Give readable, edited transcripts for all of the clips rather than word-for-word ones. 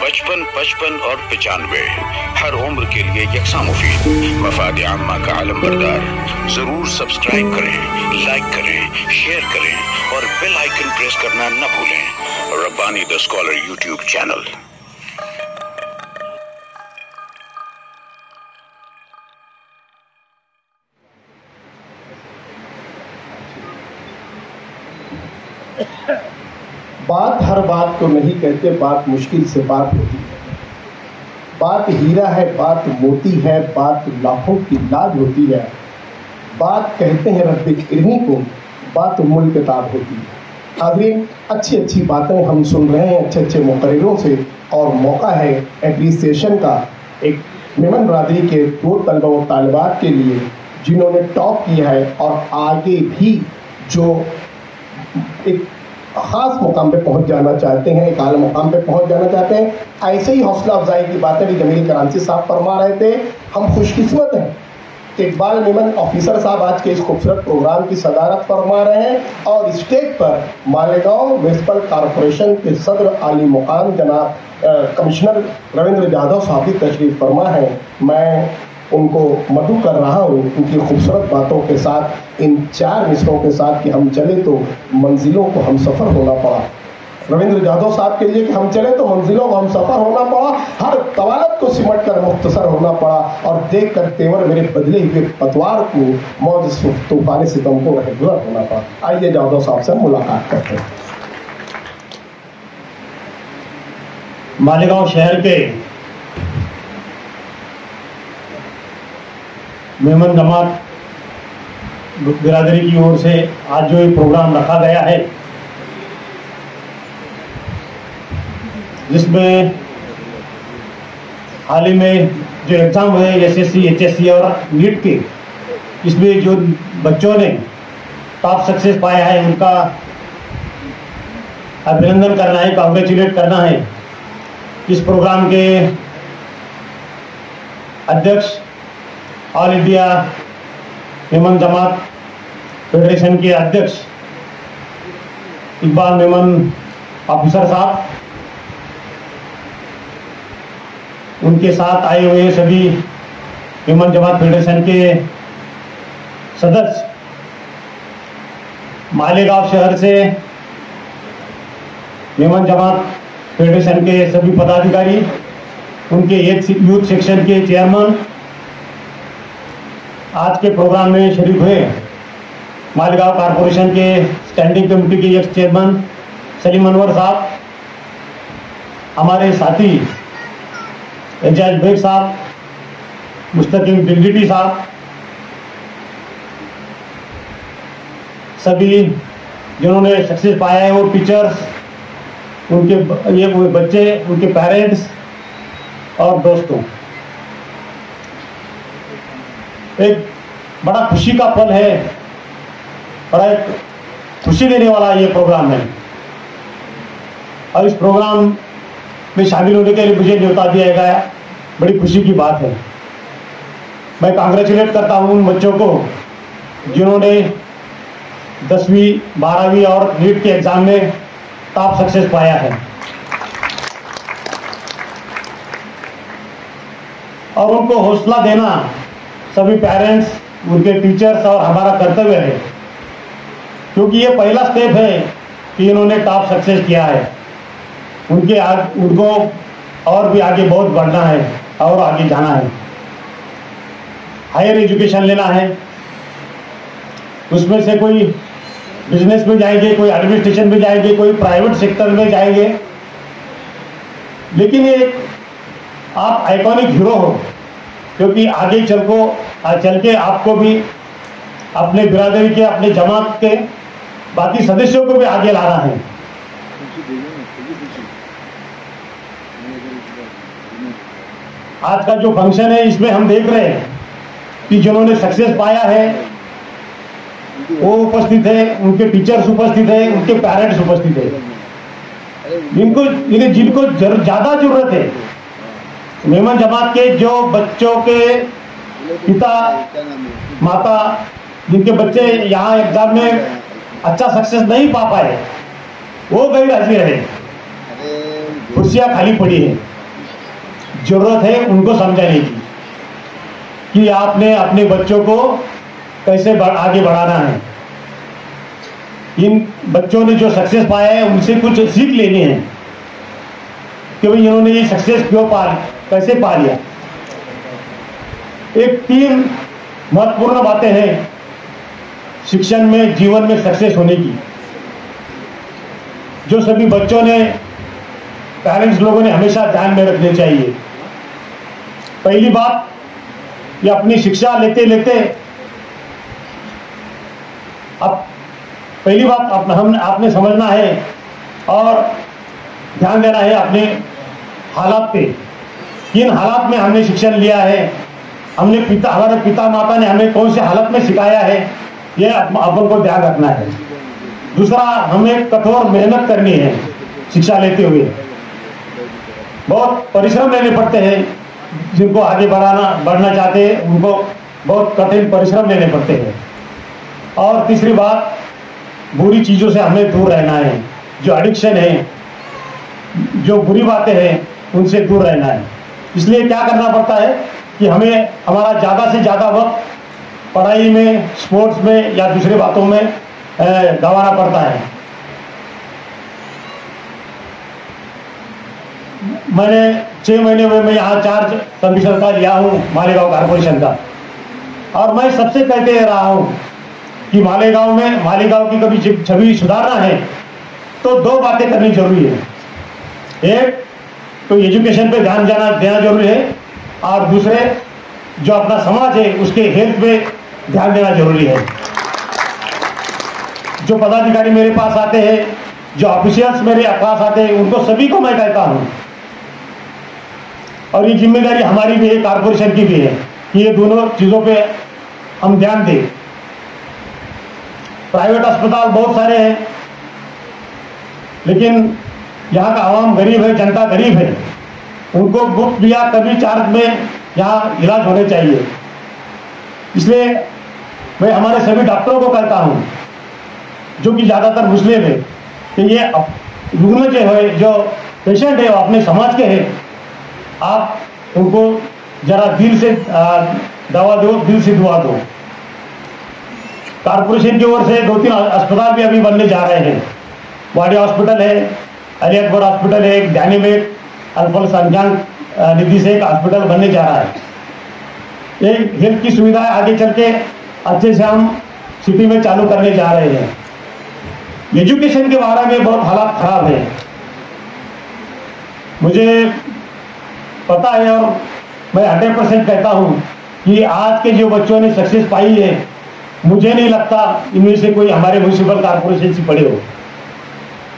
55, 55 और 95 हर उम्र के लिए यकसा मुफीद। मफाद आम्मा का आलम बरदार। जरूर सब्सक्राइब करें, लाइक करें, शेयर करें और बेल आइकन प्रेस करना न भूलें। Rabbani the scholar YouTube channel. बात हर बात को नहीं कहते, बात मुश्किल से बात होती है। बात हीरा है, बात मोती है, बात लाखों की लाज होती है। बात कहते हैं रब्बे इल्मी को, बात उम्मुल किताब होती है। हाज़रीन, अच्छी अच्छी बातें हम सुन रहे हैं अच्छे अच्छे मुक़र्रिरों से, और मौका है एप्रिसिएशन का एक मेमन बरादरी के 2 तलबा व तालिबात के लिए जिन्होंने टॉप किया है और आगे भी जो एक ख़ास मुकाम पे पहुंच जाना चाहते हैं, एक आला मुकाम पे पहुंच जाना चाहते हैं। ऐसे ही हौसला अफजाई की बातें भी जमील कराची साहब फरमा रहे थे। हम खुशकिस्मत हैं कि इकबाल मेमन ऑफिसर साहब आज के इस खूबसूरत प्रोग्राम की सदारत फरमा रहे हैं और स्टेज पर मालेगांव म्यूनसिपल कॉरपोरेशन के सदर आली मुकाम जनाब कमिश्नर रविंद्र यादव साहब की तशरीफ फरमा है। मैं उनको मदू कर रहा हूँ उनकी खूबसूरत बातों के साथ, इन 4 मिसरों के साथ कि हम चले तो मंजिलों को हम सफ़र होना पड़ा। रविंद्र यादव साहब के लिए कि हम चले तो मंजिलों को हम सफ़र होना पड़ा, हर तवालत को सिमट कर मुख्तसर होना पड़ा, और देख कर तेवर मेरे बदले हुए पतवार को मौज तूफान सितम को रहगुजर होना पड़ा। आइए यादव साहब से मुलाकात करते हैं। मालेगांव शहर के मेमन जमात बिरादरी की ओर से आज जो ये प्रोग्राम रखा गया है, जिसमें हाल ही में जो एग्ज़ाम हुए एसएससी, एचएससी और नीट के, इसमें जो बच्चों ने टॉप सक्सेस पाया है उनका अभिनंदन करना है, कांग्रेचुलेट करना है। इस प्रोग्राम के अध्यक्ष ऑल इंडिया मेमन जमात फेडरेशन के अध्यक्ष इकबाल मेमन ऑफिसर साहब, उनके साथ आए हुए सभी मेमन जमात फेडरेशन के सदस्य, मालेगांव शहर से मेमन जमात फेडरेशन के सभी पदाधिकारी, उनके यूथ सेक्शन के चेयरमैन, आज के प्रोग्राम में शरीक हुए मालेगांव कॉरपोरेशन के स्टैंडिंग कमेटी के एक्स चेयरमैन सलीम अनवर साहब, हमारे साथी एजाज बेग साहब, मुस्तकीम डिंगटी साहब, सभी जिन्होंने सक्सेस पाया है, वो टीचर्स, उनके ये बच्चे, उनके पेरेंट्स और दोस्तों, एक बड़ा खुशी का पल है, बड़ा एक खुशी देने वाला ये प्रोग्राम है। और इस प्रोग्राम में शामिल होने के लिए मुझे न्योता दिया गया, बड़ी खुशी की बात है। मैं कांग्रेचुलेट करता हूँ उन बच्चों को जिन्होंने 10वीं, 12वीं और नीट के एग्ज़ाम में टॉप सक्सेस पाया है, और उनको हौसला देना सभी पेरेंट्स, उनके टीचर्स और हमारा कर्तव्य है, क्योंकि ये पहला स्टेप है कि इन्होंने टॉप सक्सेस किया है। उनको और भी आगे बहुत बढ़ना है और आगे जाना है, हायर एजुकेशन लेना है, उसमें से कोई बिजनेस में जाएंगे, कोई एडमिनिस्ट्रेशन में जाएंगे, कोई प्राइवेट सेक्टर में जाएंगे, लेकिन ये आप आइकॉनिक हीरो हो, क्योंकि आगे चल के आपको भी अपने बिरादरी के, अपने जमात के बाकी सदस्यों को भी आगे लाना है। आज का जो फंक्शन है, इसमें हम देख रहे हैं कि जिन्होंने सक्सेस पाया है वो उपस्थित है, उनके टीचर्स उपस्थित है, उनके पेरेंट्स उपस्थित है। जिनको ज्यादा जरूरत है, मेमन जमात के जो बच्चों के पिता माता, जिनके बच्चे यहाँ एग्जाम में अच्छा सक्सेस नहीं पा पाए, वो गैर हाजिर रहे, कुर्सियाँ खाली पड़ी है। जरूरत है उनको समझाने की कि आपने अपने बच्चों को कैसे आगे बढ़ाना है। इन बच्चों ने जो सक्सेस पाया है उनसे कुछ सीख लेनी है कि भाई इन्होंने ये सक्सेस कैसे पा लिया। एक 3 महत्वपूर्ण बातें हैं शिक्षण में, जीवन में सक्सेस होने की, जो सभी बच्चों ने, पेरेंट्स लोगों ने हमेशा ध्यान में रखनी चाहिए। पहली बात, ये अपनी शिक्षा लेते लेते अब पहली बात आपने समझना है और ध्यान देना है अपने हालात पे। किन हालात में हमने शिक्षण लिया है, हमारे पिता माता ने हमें कौन से हालत में सिखाया है, ये अपन को ध्यान रखना है। दूसरा, हमें कठोर मेहनत करनी है शिक्षा लेते हुए। बहुत परिश्रम लेने पड़ते हैं, जिनको आगे बढ़ना चाहते हैं उनको बहुत कठिन परिश्रम लेने पड़ते हैं। और तीसरी बात, बुरी चीज़ों से हमें दूर रहना है। जो एडिक्शन है, जो बुरी बातें हैं, उनसे दूर रहना है। इसलिए क्या करना पड़ता है कि हमें हमारा ज़्यादा से ज़्यादा वक्त पढ़ाई में, स्पोर्ट्स में या दूसरी बातों में गंवाना पड़ता है। मैंने 6 महीने में मैं यहाँ चार्ज कमीशन का लिया हूँ मालेगांव कॉर्पोरेशन का, और मैं सबसे कहते रहा हूँ कि मालेगांव की कभी छवि सुधारना है तो 2 बातें करनी जरूरी है। एक तो एजुकेशन पे ध्यान देना जरूरी है, और दूसरे जो अपना समाज है उसके हेल्थ पे ध्यान देना जरूरी है। जो पदाधिकारी मेरे पास आते हैं, जो ऑफिशियल्स मेरे पास आते हैं, उनको सभी को मैं कहता हूं, और ये जिम्मेदारी हमारी भी है, कारपोरेशन की भी है, कि ये दोनों चीजों पे हम ध्यान दें। प्राइवेट अस्पताल बहुत सारे हैं, लेकिन यहाँ का आवाम गरीब है, जनता गरीब है, उनको मुफ्त या कभी चार्ज में यहाँ इलाज होने चाहिए। इसलिए मैं हमारे सभी डॉक्टरों को कहता हूँ, जो कि ज़्यादातर मुस्लिम है, कि ये रुग्ण जो पेशेंट है वो अपने समाज के हैं, आप उनको जरा दिल से दवा दो, दिल से दुआ दो। कारपोरेशन की ओर से 2-3 अस्पताल भी अभी बनने जा रहे हैं। वाडी हॉस्पिटल है, अली अकबर हॉस्पिटल है, एक ध्यानी में अल्फल संजान निधि से एक हॉस्पिटल बनने जा रहा है। ये हेल्थ की सुविधाएं आगे चल के अच्छे से हम सिटी में चालू करने जा रहे हैं। एजुकेशन के बारे में बहुत हालात खराब है, मुझे पता है, और मैं 100% कहता हूं कि आज के जो बच्चों ने सक्सेस पाई है, मुझे नहीं लगता इनमें से कोई हमारे म्यूनिसिपल कॉर्पोरेशन से पढ़े हो।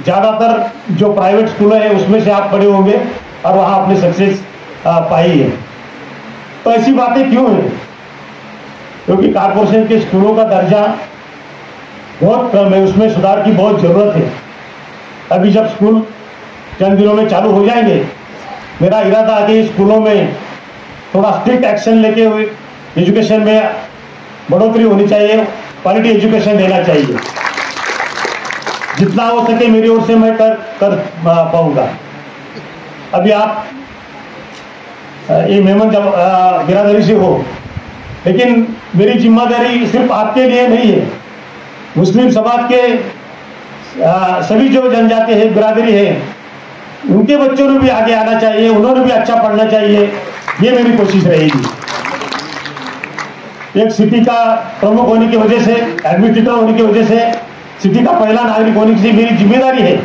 ज़्यादातर जो प्राइवेट स्कूल है उसमें से आप पढ़े होंगे और वहाँ अपने सक्सेस पाई है। तो ऐसी बातें क्यों हैं? क्योंकि कॉर्पोरेशन के स्कूलों का दर्जा बहुत कम है, उसमें सुधार की बहुत ज़रूरत है। अभी जब स्कूल चंद दिनों में चालू हो जाएंगे, मेरा इरादा है कि स्कूलों में थोड़ा स्ट्रिक्ट एक्शन लेके हुए एजुकेशन में बढ़ोतरी होनी चाहिए, क्वालिटी एजुकेशन देना चाहिए। जितना हो सके मेरी ओर से मैं कर पाऊंगा। अभी आप ये मेहमान जब बिरादरी से हो, लेकिन मेरी जिम्मेदारी सिर्फ आपके लिए नहीं है, मुस्लिम समाज के सभी जो जनजाति है, बिरादरी है, उनके बच्चों ने भी आगे आना चाहिए, उन्होंने भी अच्छा पढ़ना चाहिए, ये मेरी कोशिश रहेगी। एक सिटी का प्रमुख होने की वजह से, एडमिनिस्ट्रेटर होने की वजह से, सिटी का पहला नागरिक होने की मेरी जिम्मेदारी है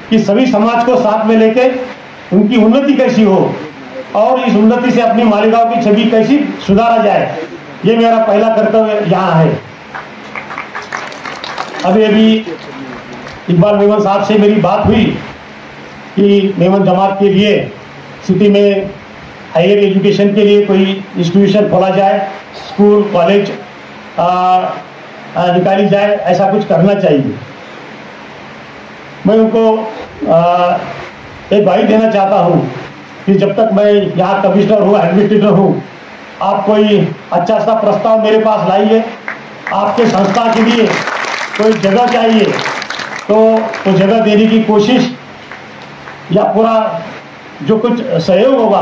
कि सभी समाज को साथ में लेके उनकी उन्नति कैसी हो और इस उन्नति से अपनी मालेगांव की छवि कैसी सुधारा जाए, ये मेरा पहला कर्तव्य यहाँ है। अभी इकबाल मेमन साहब से मेरी बात हुई कि मेमन जमात के लिए सिटी में हायर एजुकेशन के लिए कोई इंस्टीट्यूशन खोला जाए, स्कूल कॉलेज निकाली जाए, ऐसा कुछ करना चाहिए। मैं उनको एक बाई देना चाहता हूँ कि जब तक मैं यहाँ कमिश्नर हूँ, एडमिनिस्ट्रेटर हूँ, आप कोई अच्छा सा प्रस्ताव मेरे पास लाइए। आपके संस्था के लिए कोई जगह चाहिए तो वो जगह देने की कोशिश या पूरा जो कुछ सहयोग होगा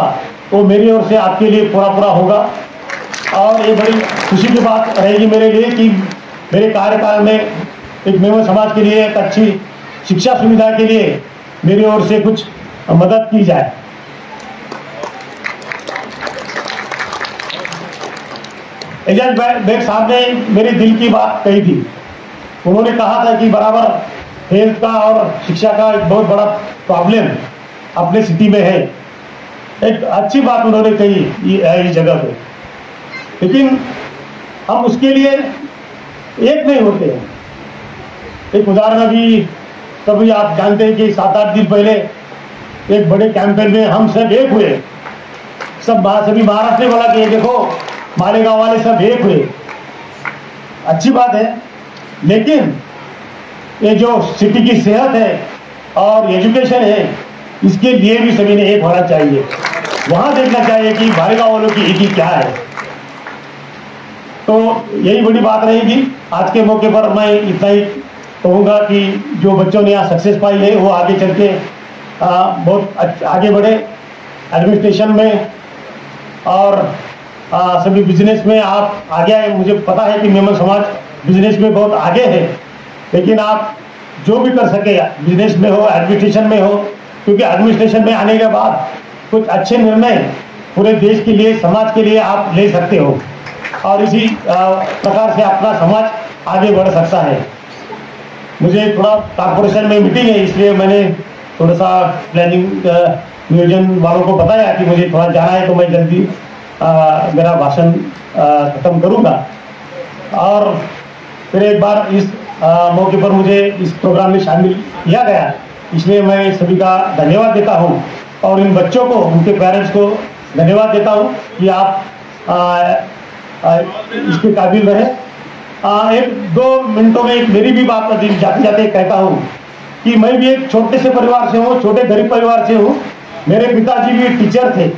वो मेरी ओर से आपके लिए पूरा पूरा होगा। और ये बड़ी खुशी की बात रहेगी मेरे लिए कि मेरे कार्यकाल में एक मेमन समाज के लिए एक अच्छी शिक्षा सुविधा के लिए मेरी ओर से कुछ मदद की जाए। एजाज बेग साहब ने मेरे दिल की बात कही थी। उन्होंने कहा था कि बराबर हेल्थ का और शिक्षा का एक बहुत बड़ा प्रॉब्लम अपने सिटी में है। एक अच्छी बात उन्होंने कही इस जगह पे, लेकिन हम उसके लिए एक नहीं होते हैं। एक उदाहरण अभी कभी आप जानते हैं कि 7-8 दिन पहले एक बड़े कैंपेन में हम सब एक हुए, सभी महाराष्ट्र ने बोला कि ये देखो मालेगांव वाले सब एक हुए, अच्छी बात है। लेकिन ये जो सिटी की सेहत है और एजुकेशन है, इसके लिए भी सभी ने एक होना चाहिए। वहां देखना चाहिए कि मालेगांव वालों की एक ही क्या है। तो यही बड़ी बात रहेगी। आज के मौके पर मैं इतना ही कहूँगा कि जो बच्चों ने यहाँ सक्सेस पाई है वो आगे चल के बहुत आगे बढ़े एडमिनिस्ट्रेशन में और सभी बिजनेस में आप आगे आए। मुझे पता है कि मेमन समाज बिजनेस में बहुत आगे है, लेकिन आप जो भी कर सके बिजनेस में हो, एडमिनिस्ट्रेशन में हो, क्योंकि एडमिनिस्ट्रेशन में आने के बाद कुछ अच्छे निर्णय पूरे देश के लिए, समाज के लिए आप ले सकते हो और इसी प्रकार से अपना समाज आगे बढ़ सकता है। मुझे थोड़ा कॉर्पोरेशन में मीटिंग है, इसलिए मैंने थोड़ा सा प्लानिंग नियोजन वालों को बताया कि मुझे थोड़ा जाना है, तो मैं जल्दी मेरा भाषण खत्म करूंगा। और फिर एक बार इस मौके पर मुझे इस प्रोग्राम में शामिल किया गया, इसलिए मैं सभी का धन्यवाद देता हूं और इन बच्चों को, उनके पेरेंट्स को धन्यवाद देता हूं कि आप इसके काबिल रहे। 1-2 मिनटों में एक मेरी भी बात जाते जाते कहता हूं कि मैं भी एक छोटे से परिवार से हूं, छोटे गरीब परिवार से हूं। मेरे पिताजी भी टीचर थे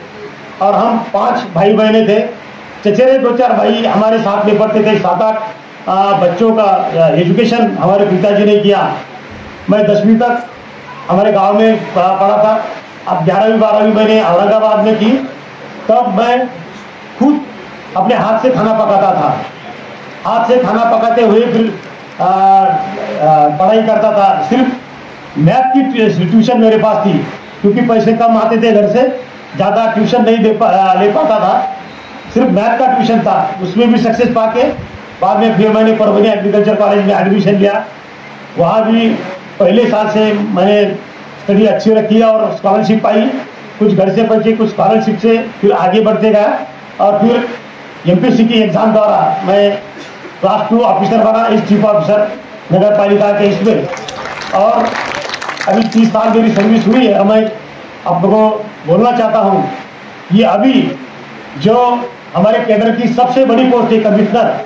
और हम 5 भाई बहने थे। चचेरे 2-4 भाई हमारे साथ में पढ़ते थे। 7-8 बच्चों का एजुकेशन हमारे पिताजी ने किया। मैं 10वीं तक हमारे गांव में पढ़ा था। अब 11वीं 12वीं मैंने औरंगाबाद में की। तब मैं खुद अपने हाथ से खाना पकाता था। हाथ से खाना पकाते हुए फिर पढ़ाई करता था। सिर्फ मैथ की ट्यूशन मेरे पास थी, क्योंकि पैसे कम आते थे घर से, ज़्यादा ट्यूशन नहीं ले पाता था। सिर्फ मैथ का ट्यूशन था, उसमें भी सक्सेस पाके बाद में फिर मैंने परभनी एग्रीकल्चर कॉलेज में एडमिशन लिया। वहाँ भी पहले साल से मैंने स्टडी अच्छी रखी और स्कॉलरशिप पाई। कुछ घर से बचे, कुछ स्कॉलरशिप से फिर आगे बढ़ते गया और फिर एमपीएससी की एग्जाम द्वारा मैं क्लास 2 ऑफिसर बना, इस चीफ ऑफिसर नगर पालिका के इसमें। और अभी 30 साल मेरी सर्विस हुई है। मैं आपको बोलना चाहता हूँ ये अभी जो हमारे केंद्र की सबसे बड़ी पोस्ट है कमिश्नर,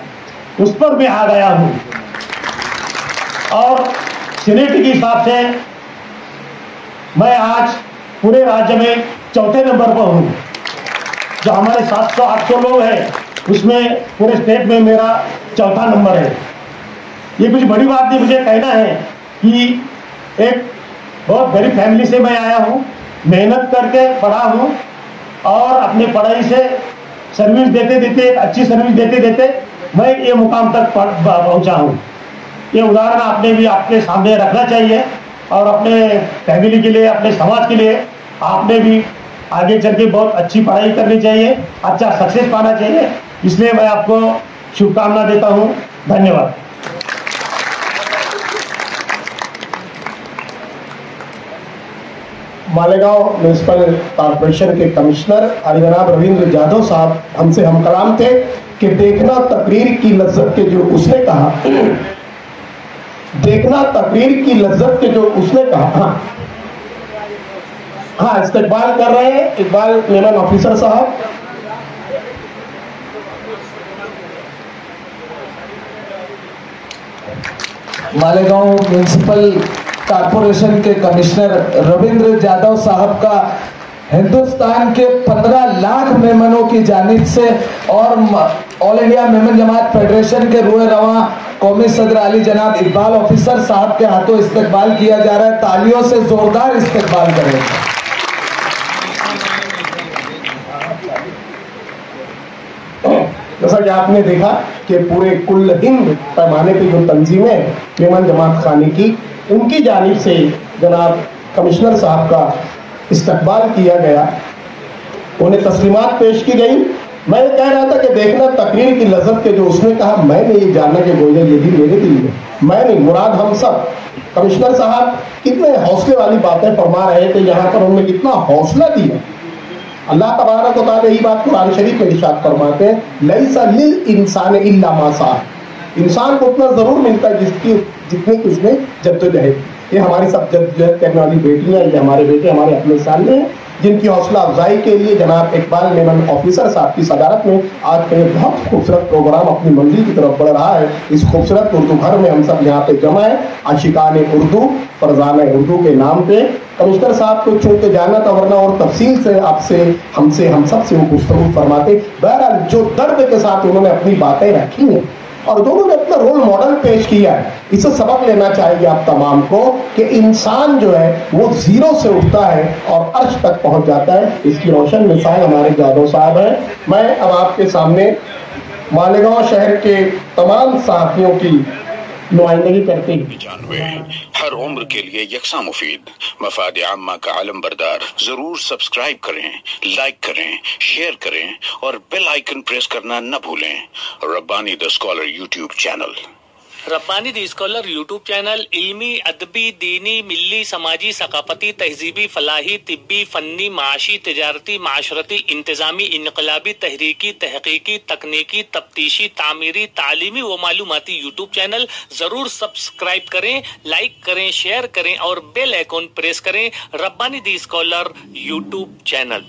उस पर मैं आ गया हूँ और सीनेट के हिसाब से मैं आज पूरे राज्य में 4थे नंबर पर हूँ। जो हमारे 700-800 लोग हैं उसमें पूरे स्टेट में मेरा 4था नंबर है। ये कुछ बड़ी बात नहीं, मुझे कहना है कि एक बहुत गरीब फैमिली से मैं आया हूँ, मेहनत करके पढ़ा हूँ और अपने पढ़ाई से सर्विस देते देते, अच्छी सर्विस देते देते मैं ये मुकाम तक पहुँचा हूँ। ये उदाहरण आपने भी आपके सामने रखना चाहिए और अपने फैमिली के लिए, अपने समाज के लिए आपने भी आगे चल के बहुत अच्छी पढ़ाई करनी चाहिए, अच्छा सक्सेस पाना चाहिए। इसलिए मैं आपको शुभकामना देता हूँ। धन्यवाद। मालेगांव म्यूनिसिपल कॉर्पोरेशन के कमिश्नर जनाब रविंद्र जाधव साहब हमसे हम कलाम थे कि देखना तकरीर की लज्जत के जो उसने कहा, देखना तकरीर की लज्जत के जो उसने कहा। हाँ, इस्तकबाल कर रहे हैं इकबाल मेमन ऑफिसर साहब। मालेगांव म्यूनिसिपल कॉर्पोरेशन के कमिश्नर रविंद्र जाधव साहब का हिंदुस्तान के 15 लाख मेमनों की जानिब से और ऑल इंडिया मेमन जमात फेडरेशन के रूए रवा कौमी सदर अली जनाब इकबाल ऑफिसर साहब के हाथों इस्तकबाल किया जा रहा है। तालियों से जोरदार इस्तकबाल करें। जैसा कि आपने देखा कि पूरे कुल हिंद पैमाने पे जो तंजीमें मेमन जमात खानी की, उनकी जानिब से जनाब कमिश्नर साहब का इस्तकबाल किया गया, उन्हें तस्लीमात पेश की गई। मैं कह रहा था कि देखना तकरीर की लज्जत के जो उसने कहा, मैंने ये जाना कि गोया ये दिन मेरे दिल में, मैं नहीं मुराद हम सब। कमिश्नर साहब कितने हौसले वाली बातें फरमा रहे थे, यहाँ पर उन्होंने कितना हौसला दिया। अल्लाह तबारक व तआला यही बात कुरान शरीफ में इरशाद फरमाते हैं, लैसा लिल इंसान इल्ला मा साअ, इंसान को उतना जरूर मिलता है जितनी कि उसने जद्दोजहद। ये हमारी सब जद्दोजहद करने वाली बेटियां, ये हमारे बेटे हमारे अपने सामने हैं, जिनकी हौसला अफजाई के लिए जनाब इकबाल मेमन ऑफिसर साहब की सदारत में आज का ये बहुत खूबसूरत प्रोग्राम अपनी मंजिल की तरफ बढ़ रहा है। इस खूबसूरत उर्दू घर में हम सब यहाँ पे जमा है, आशिकान उर्दू, फरजान उर्दू के नाम पे। कमिश्नर साहब को चूंकि जाना था, वरना और तफसील से आपसे हमसे हम सब से वो गुफ्तगू फरमाते। बहरहाल जो दर्द के साथ उन्होंने अपनी बातें रखी हैं और दोनों ने अपना रोल मॉडल पेश किया है, इससे सबक लेना चाहिए आप तमाम को कि इंसान जो है वो जीरो से उठता है और अर्श तक पहुंच जाता है। इसकी रोशन मिसाल हमारे जादव साहब है। मैं अब आपके सामने मालेगांव शहर के तमाम सहाफियों की नुमाइंदगी करते हैं। 95 हर उम्र के लिए यकसा मुफीद, मफाद आम्मा का आलम बरदार। जरूर सब्सक्राइब करें, लाइक करें, शेयर करें और बेल आइकन प्रेस करना न भूलें। Rabbani the scholar YouTube channel. Rabbani the scholar YouTube channel इल्मी, अदबी, दीनी, मिल्ली, समाजी, सकाफती, तहजीबी, फलाही, तिब्बी, फन्नी, माशी, तिजारती, माशरती, इंतजामी, इनकलाबी, तहरीकी, तहकीकी, तकनीकी, तफ्तीशी, तामीरी, तालीमी व मालूमाती यूट्यूब चैनल। जरूर सब्सक्राइब करें, लाइक करें, शेयर करें और बेल आइकन प्रेस करें। Rabbani the scholar YouTube channel.